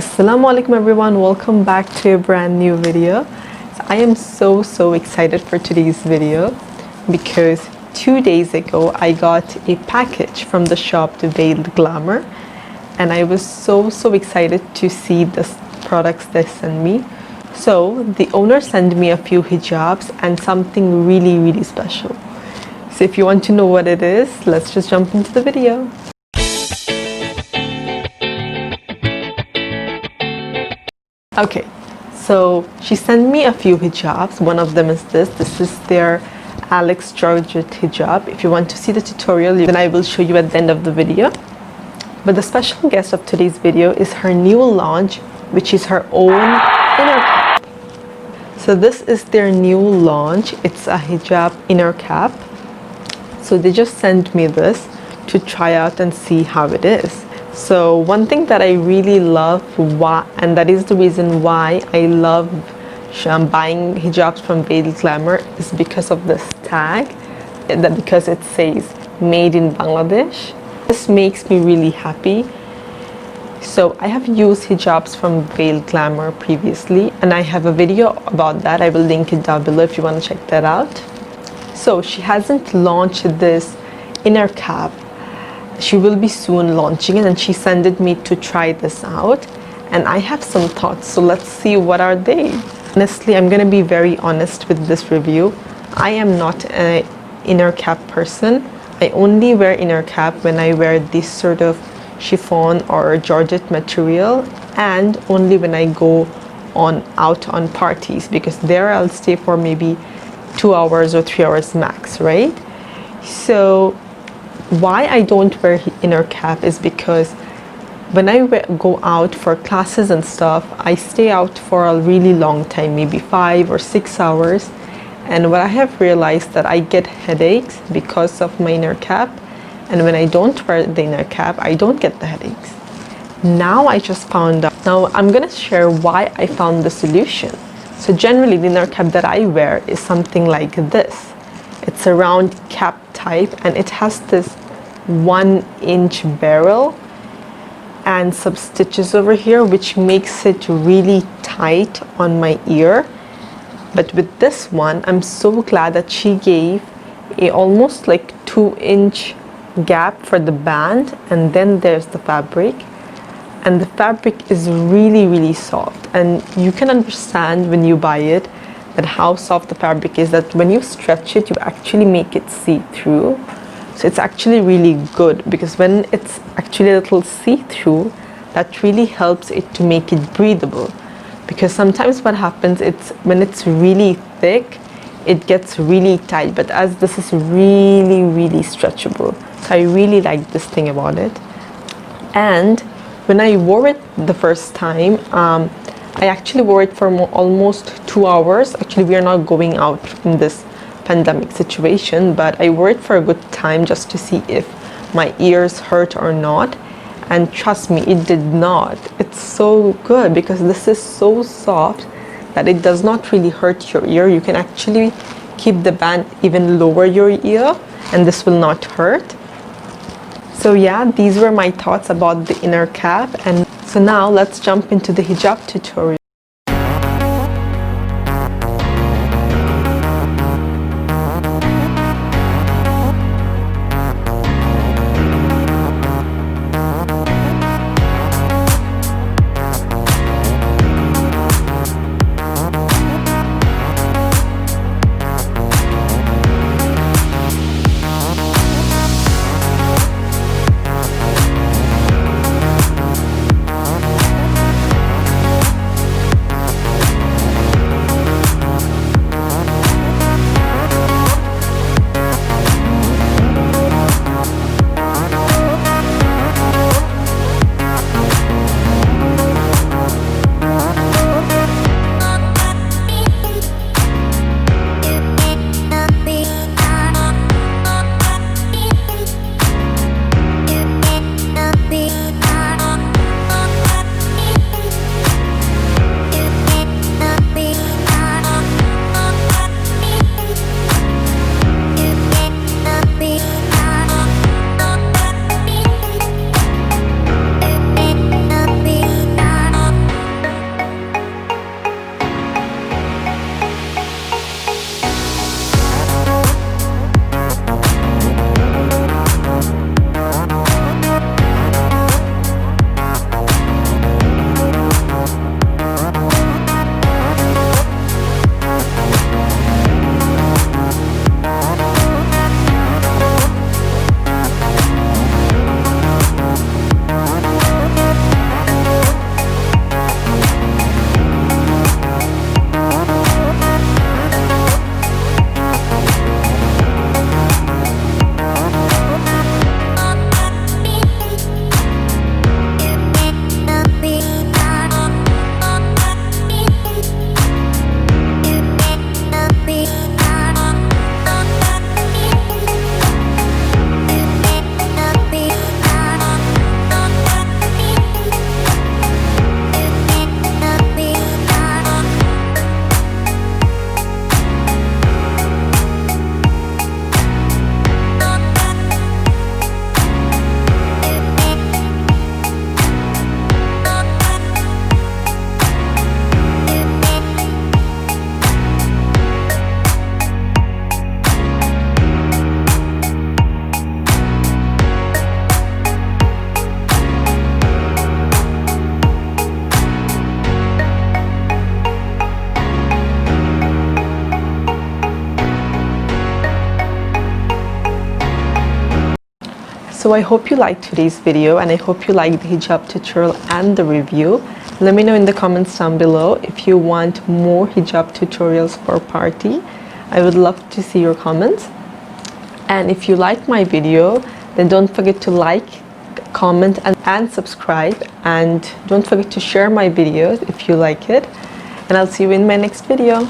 Assalamualaikum everyone, welcome back to a brand new video. I am so excited for today's video because 2 days ago I got a package from the shop to Glamour, and I was so excited to see the products they sent me. So the owner sent me a few hijabs and something really special. So if you want to know what it is, let's just jump into the video. Okay, so she sent me a few hijabs. One of them is this. This is their Alex Georgette hijab. If you want to see the tutorial, then I will show you at the end of the video. But the special guest of today's video is her new launch, which is her own inner cap. So this is their new launch. It's a hijab inner cap. So they just sent me this to try out and see how it is. So one thing that I really love, and that is the reason why I love buying hijabs from Glamour, is because of this tag, because it says made in Bangladesh. This makes me really happy. So I have used hijabs from Glamour previously, and I have a video about that. I will link it down below if you want to check that out. So she hasn't launched this inner cap. She will be soon launching it, and she sent me to try this out, and I have some thoughts, so let's see what are they. Honestly, I'm gonna be very honest with this review. I am not an inner cap person. I only wear inner cap when I wear this sort of chiffon or georgette material, and only when I go out on parties, because there I'll stay for maybe 2 hours or 3 hours max, right? So why I don't wear inner cap is because when I go out for classes and stuff, I stay out for a really long time, maybe 5 or 6 hours, and what I have realized that I get headaches because of my inner cap, and when I don't wear the inner cap, I don't get the headaches. Now I just found out. Now I'm gonna share why I found the solution. So generally the inner cap that I wear is something like this. It's a round cap type, and it has this 1-inch barrel and some stitches over here, which makes it really tight on my ear. But with this one, I'm so glad that she gave a almost like 2-inch gap for the band, and then there's the fabric, and the fabric is really soft, and you can understand when you buy it that how soft the fabric is, that when you stretch it, you actually make it see-through. So it's actually really good, because when it's actually a little see-through, that really helps it to make it breathable. Because sometimes what happens, it's when it's really thick, it gets really tight, but as this is really stretchable. So I really like this thing about it. And when I wore it the first time, I actually wore it for almost 2 hours. Actually, we are not going out in this pandemic situation, but I wore it for a good time just to see if my ears hurt or not, and trust me, it did not. It's so good because this is so soft that it does not really hurt your ear. You can actually keep the band even lower your ear, and this will not hurt. So yeah, these were my thoughts about the inner cap, and so now let's jump into the hijab tutorial. So I hope you liked today's video, and I hope you liked the hijab tutorial and the review. Let me know in the comments down below if you want more hijab tutorials for party. I would love to see your comments. And if you like my video, then don't forget to like, comment and subscribe, and don't forget to share my videos if you like it. And I'll see you in my next video.